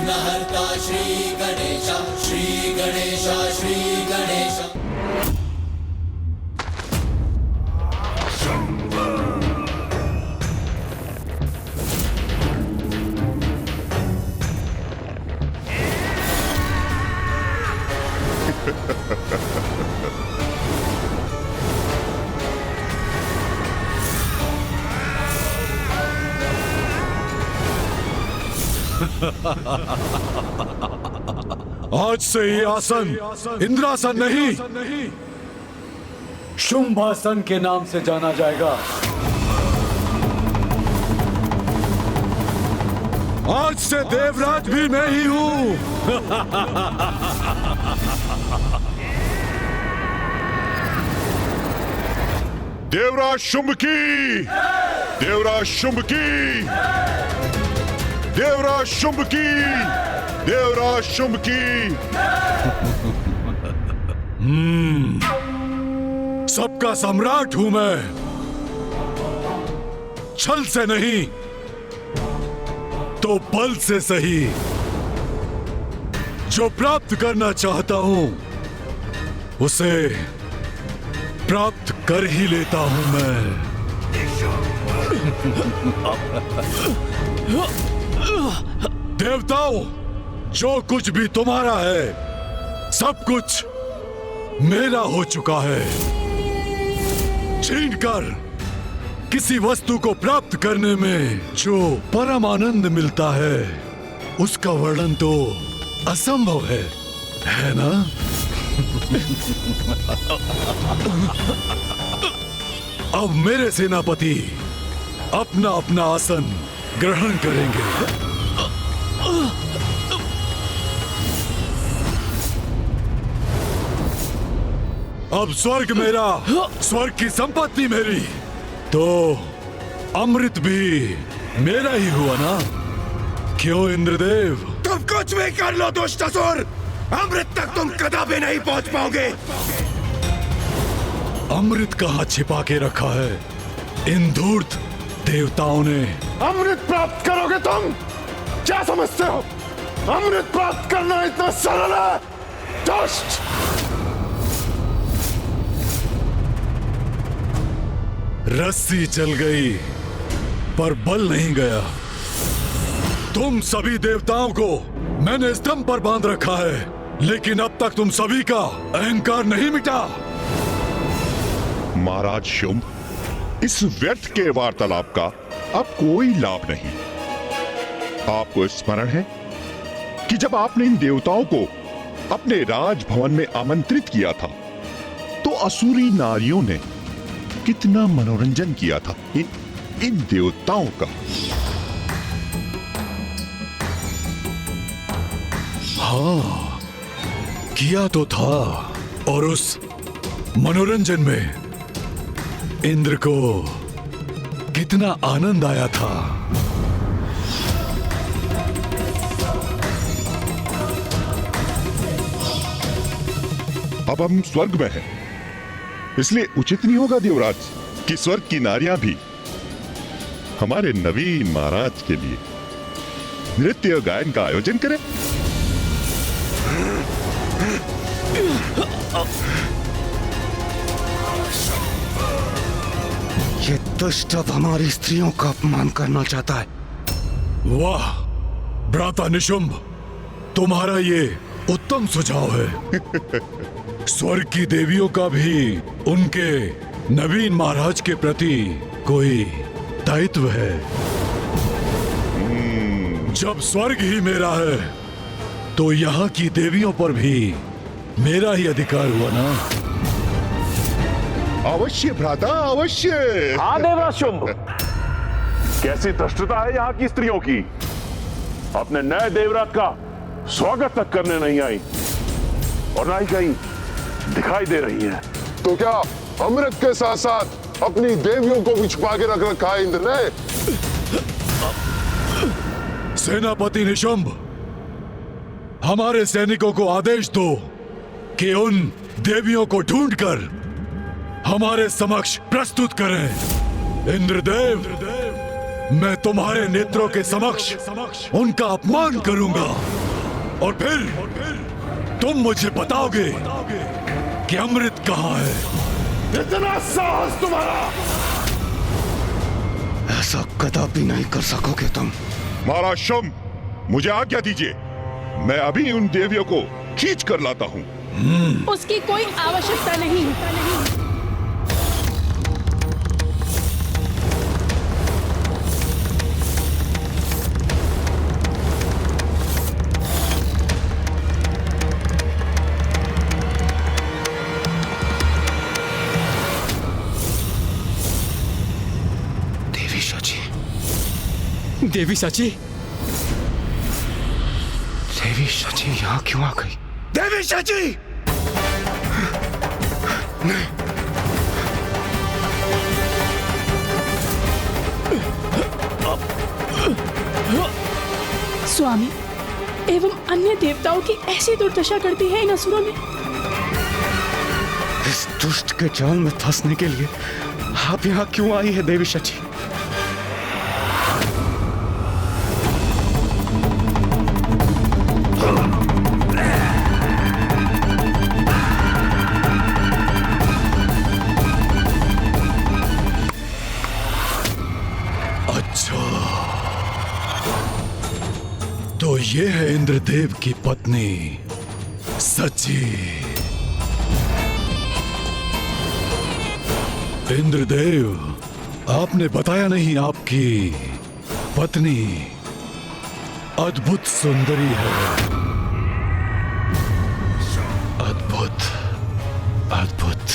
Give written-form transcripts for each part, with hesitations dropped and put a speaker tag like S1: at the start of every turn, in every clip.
S1: विघ्नहर्ता श्री गणेश, श्री गणेश, श्री गणेश।
S2: आज से ये आसन इंद्रासन नहीं, शुंभासन के नाम से जाना जाएगा। आज से देवराज भी मैं ही हूं।
S3: देवराज शुंभ की, देवराज शुंभ की, देवराज शुंभ की, देवराज शुंभ की।
S2: सबका सम्राट हूं मैं, छल से नहीं तो बल से सही। जो प्राप्त करना चाहता हूं उसे प्राप्त कर ही लेता हूं मैं। देवताओं, जो कुछ भी तुम्हारा है सब कुछ मेरा हो चुका है। छीनकर किसी वस्तु को प्राप्त करने में जो परम आनंद मिलता है उसका वर्णन तो असंभव है ना? अब मेरे सेनापति अपना अपना आसन ग्रहण करेंगे। अब स्वर्ग मेरा, स्वर्ग की संपत्ति मेरी, तो अमृत भी मेरा ही हुआ ना? क्यों इंद्रदेव?
S4: तुम कुछ भी कर लो दुष्टासुर, अमृत तक तुम कदापि नहीं पहुंच पाओगे।
S2: अमृत कहाँ छिपा के रखा है इन धूर्त देवताओं ने?
S4: अमृत प्राप्त करोगे तुम? क्या समझते हो अमृत प्राप्त करना इतना सरल है? दुष्ट!
S2: रस्सी चल गई पर बल नहीं गया। तुम सभी देवताओं को मैंने स्तंभ पर बांध रखा है, लेकिन अब तक तुम सभी का अहंकार नहीं मिटा।
S3: महाराज शुंभ, इस व्यर्थ के वार्तालाप का अब कोई लाभ नहीं। आपको स्मरण है कि जब आपने इन देवताओं को अपने राजभवन में आमंत्रित किया था तो असुरी नारियों ने कितना मनोरंजन किया था इन देवताओं का।
S2: हाँ, किया तो था, और उस मनोरंजन में इंद्र को कितना आनंद आया था।
S3: अब हम स्वर्ग में हैं, इसलिए उचित नहीं होगा देवराज कि स्वर्ग की नारियां भी हमारे नवीन महाराज के लिए नृत्य गायन का आयोजन करें।
S4: ये दुष्ट अब हमारी स्त्रियों का अपमान करना चाहता है।
S2: वाह भ्राता निशुंभ, तुम्हारा ये उत्तम सुझाव है। स्वर्ग की देवियों का भी उनके नवीन महाराज के प्रति कोई दायित्व है। जब स्वर्ग ही मेरा है तो यहाँ की देवियों पर भी मेरा ही अधिकार हुआ ना?
S3: अवश्य भ्राता, अवश्य।
S5: हाँ देवराज शुंभ, कैसी धृष्टता है यहाँ की स्त्रियों की। अपने नए देवराज का स्वागत तक करने नहीं आई और ना ही कहीं दिखाई दे रही है।
S6: तो क्या अमृत के साथ साथ अपनी देवियों को भी छुपा के रख रखा है इंद्र ने?
S2: सेनापति निशुंभ, हमारे सैनिकों को आदेश दो कि उन देवियों को ढूंढकर हमारे समक्ष प्रस्तुत करें। इंद्रदेव, मैं तुम्हारे नेत्रों के समक्ष उनका अपमान करूंगा और फिर तुम मुझे बताओगे कि अमृत कहाँ है।
S4: इतना साहस तुम्हारा!
S7: ऐसा कदापि नहीं कर सकोगे तुम।
S3: महाराज शुंभ, मुझे आज्ञा दीजिए, मैं अभी उन देवियों को खींच कर लाता हूँ।
S8: उसकी कोई आवश्यकता नहीं।
S7: देवी सची, देवी सची यहाँ क्यों आ गई? देवी सची! नहीं।
S8: स्वामी एवं अन्य देवताओं की ऐसी दुर्दशा करती है इन असुरों ने।
S7: इस दुष्ट के जाल में फंसने के लिए आप यहाँ क्यों आई है देवी सची?
S2: तो ये है इंद्रदेव की पत्नी सची। इंद्रदेव, आपने बताया नहीं आपकी पत्नी अद्भुत सुंदरी है। अद्भुत, अद्भुत।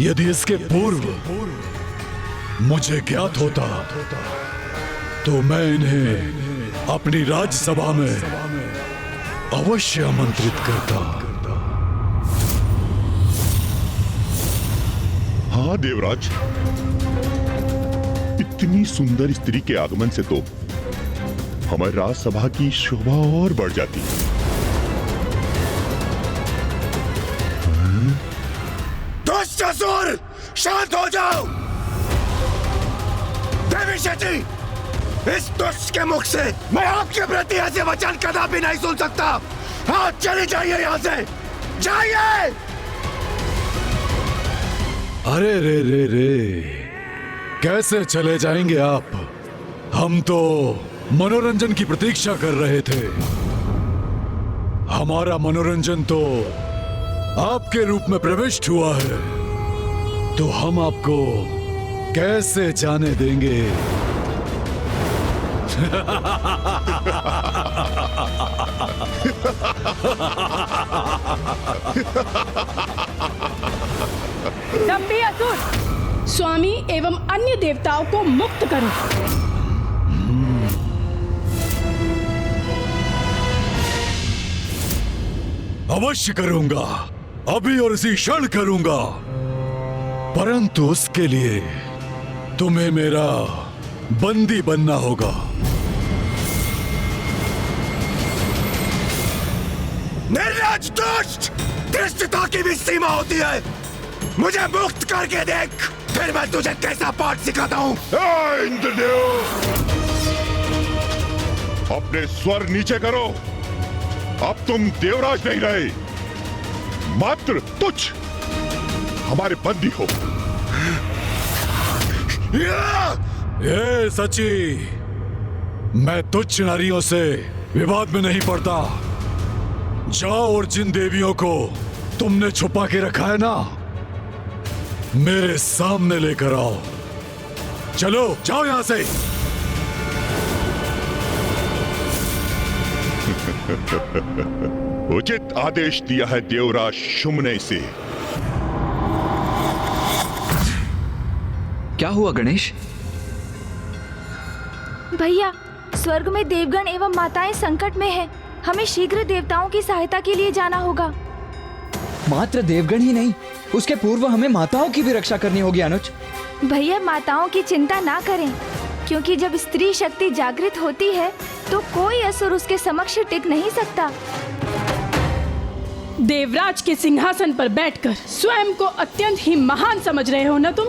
S2: यदि इसके पूर्व मुझे ज्ञात होता तो मैं इन्हें अपनी राज्यसभा में अवश्य आमंत्रित करता।
S3: हाँ देवराज, इतनी सुंदर स्त्री के आगमन से तो हमारी राजसभा की शोभा और बढ़ जाती।
S7: दुष्ट असुर, शांत हो जाओ। देवी सची, इस दुष्ट के मुख से मैं आपके प्रति ऐसे वचन कदापि नहीं सुन सकता। आप चले जाइए यहाँ से, जाइए।
S2: अरे रे रे रे, कैसे चले जाएंगे आप? हम तो मनोरंजन की प्रतीक्षा कर रहे थे। हमारा मनोरंजन तो आपके रूप में प्रविष्ट हुआ है, तो हम आपको कैसे जाने देंगे?
S8: दंभी असुर, स्वामी एवं अन्य देवताओं को मुक्त करो।
S2: अवश्य करूंगा, अभी और इसी क्षण करूंगा, परंतु उसके लिए तुम्हें मेरा बंदी बनना होगा।
S7: निर्लज्ज दुष्ट, धृष्टता की भी सीमा होती है। मुझे मुक्त करके देख, फिर मैं तुझे कैसा पाठ सिखाता हूँ।
S3: इंद्रदेव, अपने स्वर नीचे करो। अब तुम देवराज नहीं रहे, मात्र तुच्छ हमारे बंदी हो।
S2: ये सची, मैं तुच्छ नारियों से विवाद में नहीं पड़ता। जाओ और जिन देवियों को तुमने छुपा के रखा है ना, मेरे सामने लेकर आओ। चलो जाओ यहां से।
S3: उचित आदेश दिया है देवराज शुंभ ने इसे।
S9: क्या हुआ गणेश?
S10: भैया, स्वर्ग में देवगण एवं माताएं संकट में हैं। हमें शीघ्र देवताओं की सहायता के लिए जाना होगा।
S9: मात्र देवगण ही नहीं, उसके पूर्व हमें माताओं की भी रक्षा करनी होगी अनुज।
S10: भैया, माताओं की चिंता ना करें, क्योंकि जब स्त्री शक्ति जागृत होती है तो कोई असुर उसके समक्ष टिक नहीं सकता।
S8: देवराज के सिंहासन पर बैठकर स्वयं को अत्यंत ही महान समझ रहे हो ना तुम?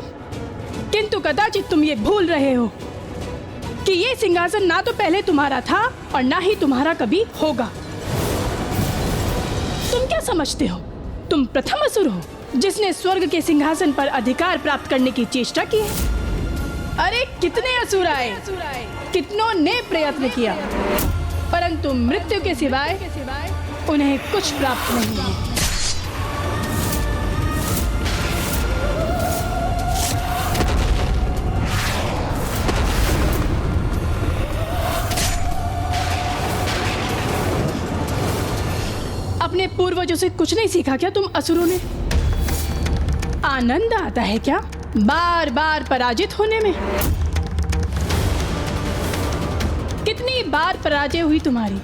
S8: किंतु कदाचित तुम ये भूल रहे हो कि ये सिंहासन ना तो पहले तुम्हारा था और ना ही तुम्हारा कभी होगा। तुम क्या समझते हो, तुम प्रथम असुर हो जिसने स्वर्ग के सिंहासन पर अधिकार प्राप्त करने की चेष्टा की है। अरे कितने असुर आए, कितनों ने प्रयत्न किया, परंतु मृत्यु के सिवाय उन्हें कुछ प्राप्त नहीं है। अपने पूर्वजों से कुछ नहीं सीखा क्या तुम असुरों ने? आनंद आता है क्या बार बार पराजित होने में? कितनी बार पराजय हुई तुम्हारी,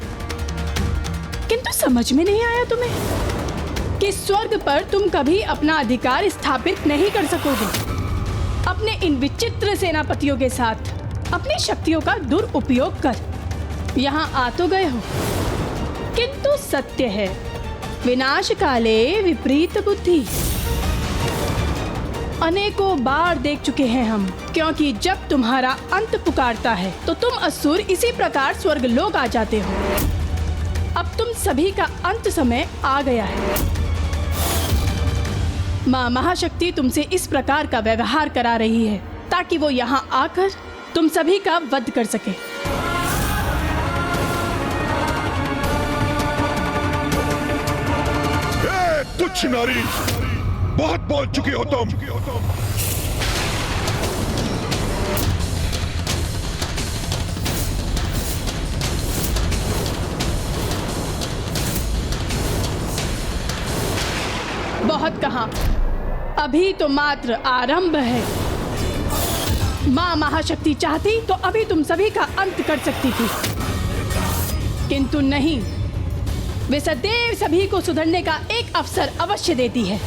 S8: किंतु समझ में नहीं आया तुम्हें कि स्वर्ग पर तुम कभी अपना अधिकार स्थापित नहीं कर सकोगे। अपने इन विचित्र सेनापतियों के साथ अपनी शक्तियों का दुरुपयोग कर यहाँ आ तो गए हो, किंतु सत्य है विनाश काले विपरीत बुद्धि। अनेकों बार देख चुके हैं हम, क्योंकि जब तुम्हारा अंत पुकारता है तो तुम असुर इसी प्रकार स्वर्ग लोक आ जाते हो। अब तुम सभी का अंत समय आ गया है। माँ महाशक्ति तुमसे इस प्रकार का व्यवहार करा रही है ताकि वो यहाँ आकर तुम सभी का वध कर सके।
S3: तुच्छ नारी, बहुत बोल चुके हो तुम।
S8: बहुत कहा, अभी तो मात्र आरंभ है। माँ महाशक्ति चाहती तो अभी तुम सभी का अंत कर सकती थी, किंतु नहीं। वे सदैव सभी को सुधरने का एक अवसर अवश्य देती है,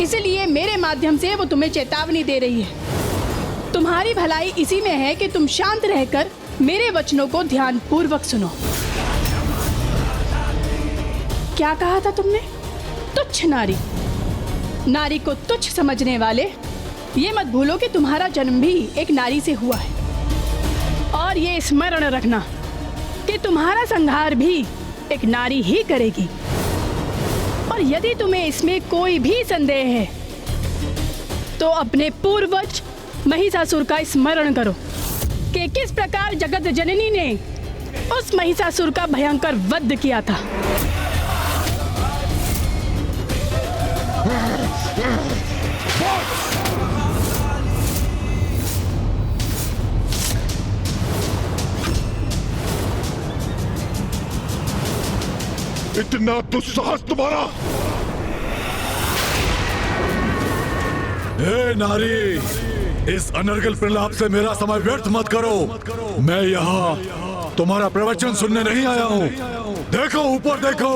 S8: इसलिए मेरे माध्यम से वो तुम्हें चेतावनी दे रही है। तुम्हारी भलाई इसी में है कि तुम शांत रहकर मेरे वचनों को ध्यान पूर्वक सुनो। क्या कहा था तुमने? तुच्छ नारी। नारी को तुच्छ समझने वाले, ये मत भूलो कि तुम्हारा जन्म भी एक नारी से हुआ है, और ये स्मरण रखना कि तुम्हारा संहार भी एक नारी ही करेगी। और यदि तुम्हें इसमें कोई भी संदेह है तो अपने पूर्वज महिषासुर का स्मरण करो कि किस प्रकार जगत जननी ने उस महिषासुर का भयंकर वध किया था।
S3: इतना दुस्साहस तुम्हारा!
S2: हे नारी, इस अनर्गल प्रलाप से मेरा समय व्यर्थ मत करो। मैं यहाँ तुम्हारा प्रवचन सुनने नहीं आया हूँ। देखो ऊपर देखो,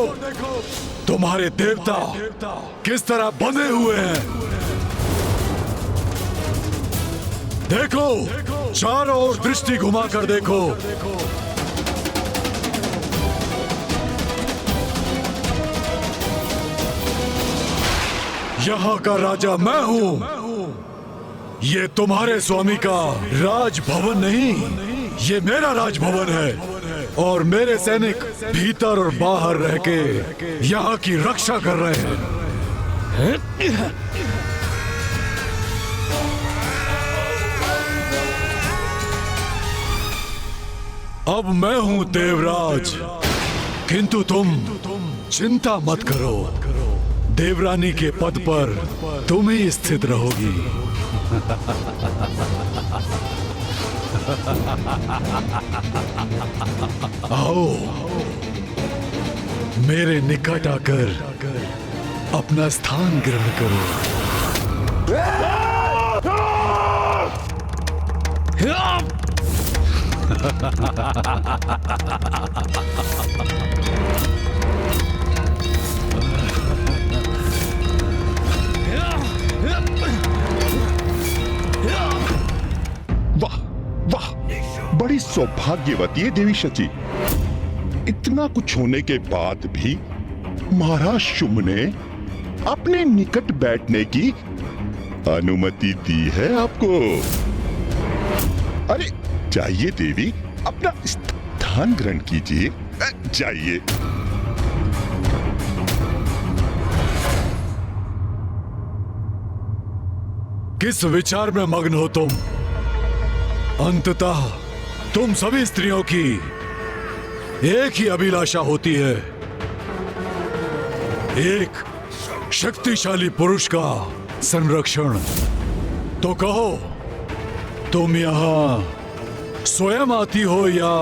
S2: तुम्हारे देवता किस तरह बंधे हुए हैं। देखो, चारों ओर दृष्टि घुमाकर देखो। यहाँ का राजा मैं हूँ। ये तुम्हारे स्वामी का राजभवन नहीं, ये मेरा राजभवन है, और मेरे सैनिक भीतर और बाहर रह के यहाँ की रक्षा कर रहे हैं। अब मैं हूँ देवराज, किंतु तुम चिंता मत करो। देवरानी के पद पर तुम ही स्थित रहोगी। आओ, मेरे निकट आकर अपना स्थान ग्रहण करो।
S3: वाह वाह, बड़ी सौभाग्यवती है देवी शची। इतना कुछ होने के बाद भी महाराज शुंभ ने अपने निकट बैठने की अनुमति दी है आपको। अरे जाइए देवी, अपना स्थान ग्रहण कीजिए, जाइए।
S2: किस विचार में मग्न हो तुम? अंततः तुम सभी स्त्रियों की एक ही अभिलाषा होती है, एक शक्तिशाली पुरुष का संरक्षण। तो कहो, तुम यहां स्वयं आती हो या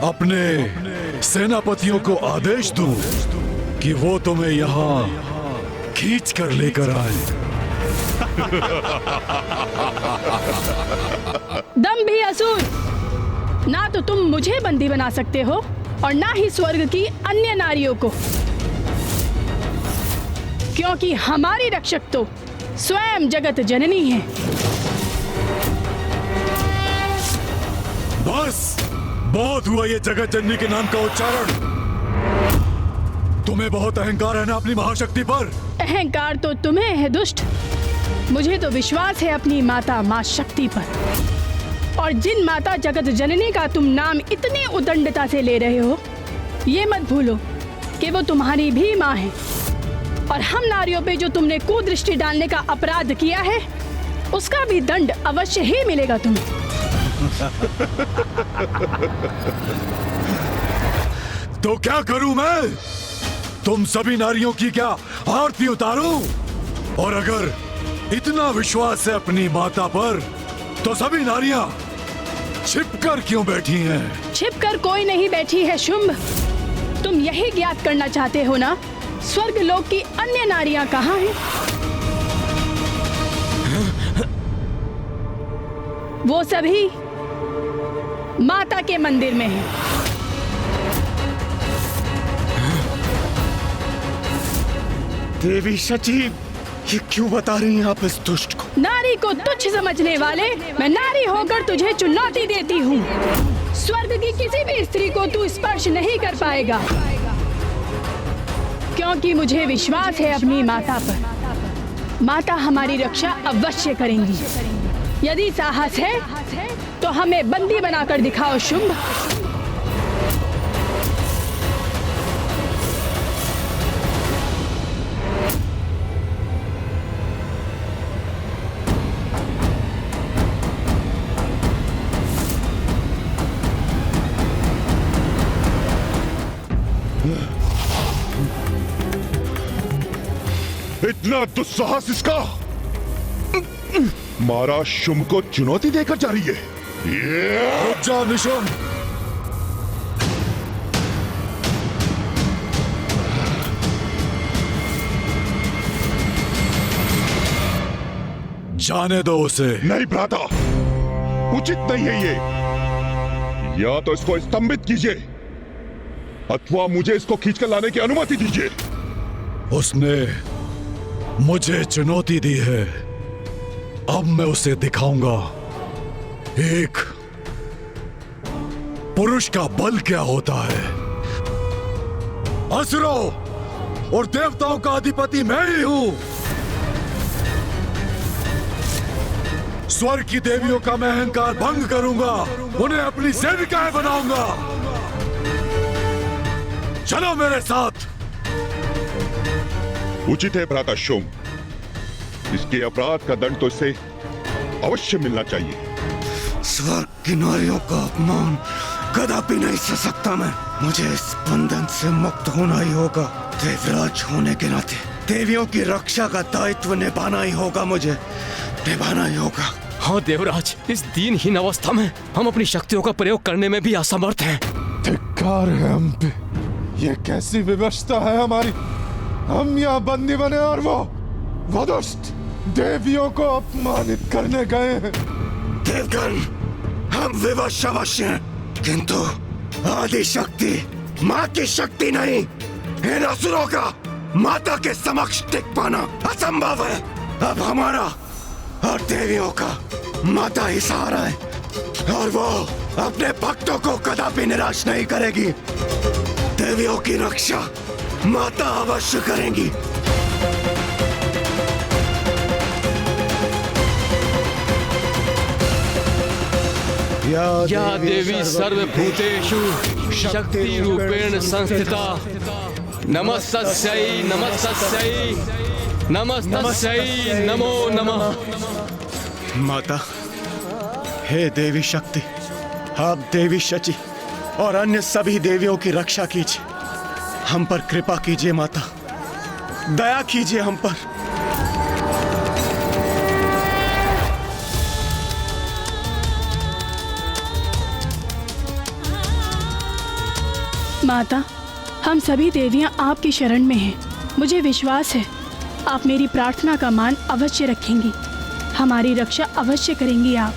S2: अपने सेनापतियों को आदेश दूं कि वो तुम्हें यहां खींच कर लेकर आए?
S8: दम भी असुर! ना तो तुम मुझे बंदी बना सकते हो और ना ही स्वर्ग की अन्य नारियों को, क्योंकि हमारी रक्षक तो स्वयं जगत जननी है।
S2: बस बहुत हुआ ये जगत जननी के नाम का उच्चारण। तुम्हें बहुत अहंकार है ना अपनी महाशक्ति पर?
S8: अहंकार तो तुम्हें है दुष्ट, मुझे तो विश्वास है अपनी माता मां शक्ति पर। और जिन माता जगत जननी का तुम नाम इतनी उदंडता से ले रहे हो, ये मत भूलो कि वो तुम्हारी भी मां है। और हम नारियों पे जो तुमने कुदृष्टि डालने का अपराध किया है, उसका भी दंड अवश्य ही मिलेगा तुम्हें।
S2: तो क्या करूं मैं? तुम सभी नारियों की क्या आरती उतारूं? और अगर इतना विश्वास है अपनी माता पर, तो सभी नारियां छिपकर क्यों बैठी हैं?
S8: छिपकर कोई नहीं बैठी है शुंभ। तुम यही ज्ञात करना चाहते हो ना, स्वर्ग लोक की अन्य नारियां कहाँ हैं? वो सभी माता के मंदिर में हैं।
S7: देवी सचिव, ये क्यों बता रही हैं आप इस दुष्ट को?
S8: नारी को तुच्छ समझने वाले, मैं नारी होकर तुझे चुनौती देती हूँ। स्वर्ग की किसी भी स्त्री को तू स्पर्श नहीं कर पाएगा, क्योंकि मुझे विश्वास है अपनी माता पर। माता हमारी रक्षा अवश्य करेंगी। यदि साहस है तो हमें बंदी बनाकर दिखाओ शुंभ।
S3: इतना दुस्साहस इसका! महाराज शुंभ को चुनौती देकर जा रही है।
S2: रुक जा निशुंभ। जाने दो उसे।
S3: नहीं भ्राता, उचित नहीं है ये। या तो इसको स्तंभित कीजिए अथवा मुझे इसको खींचकर लाने की अनुमति दीजिए।
S2: उसने मुझे चुनौती दी है, अब मैं उसे दिखाऊंगा एक पुरुष का बल क्या होता है। असुरों और देवताओं का अधिपति मैं ही हूं। स्वर्ग की देवियों का मैं अहंकार भंग करूंगा, उन्हें अपनी सेविकाएं बनाऊंगा। चलो मेरे साथ।
S3: उचित है भ्राता शुंभ, इसके अपराध का दंड तो इसे अवश्य मिलना चाहिए।
S7: स्वर्ग की नारियों का अपमान कदापि नहीं सह सकता मैं। मुझे इस बंधन से मुक्त होना ही होगा। देवराज होने के नाते देवियों की रक्षा का दायित्व निभाना ही होगा, मुझे निभाना ही होगा।
S11: हाँ देवराज, इस दीनहीन अवस्था में हम अपनी शक्तियों का प्रयोग करने में भी असमर्थ हैं।
S4: धिक्कार है हम पे। ये कैसी विवशता है हमारी। हम यहाँ बंदी बने और वो दुष्ट देवियों को अपमानित करने गए हैं।
S7: देवगण, हम विवश अवश्य हैं, किंतु आदि शक्ति, माँ की शक्ति नहीं। इन असुरों का माता के समक्ष टिक पाना असंभव है। अब हमारा और देवियों का माता ही सहारा है, और वो अपने भक्तों को कदापि निराश नहीं करेगी। देवियों की रक्षा माता अवश्य करेंगी।
S11: या देवी सर्वभूतेषु शक्ति रूपेण संस्थिता नमस्तस्यै नमस्तस्यै नमस्तस्यै नमो नमः।
S7: माता, हे देवी शक्ति, आप देवी शची और अन्य सभी देवियों की रक्षा कीजिए। हम पर कृपा कीजिए माता, दया कीजिए हम पर।
S8: माता, हम सभी देवियां आपकी शरण में हैं। मुझे विश्वास है आप मेरी प्रार्थना का मान अवश्य रखेंगी, हमारी रक्षा अवश्य करेंगी आप।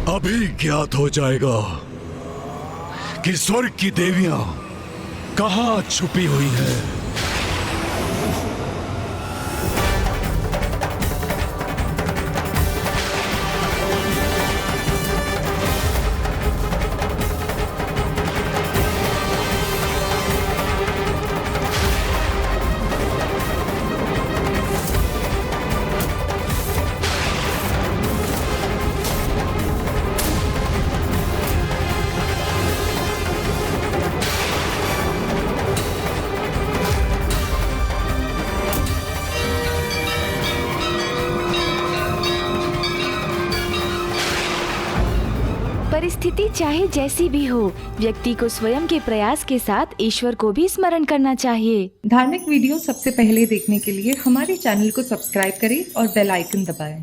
S2: अभी ज्ञात हो जाएगा कि स्वर्ग की देवियां कहां छुपी हुई हैं।
S10: परिस्थिति चाहे जैसी भी हो, व्यक्ति को स्वयं के प्रयास के साथ ईश्वर को भी स्मरण करना चाहिए।
S12: धार्मिक वीडियो सबसे पहले देखने के लिए हमारे चैनल को सब्सक्राइब करें और बेल आइकन दबाएं।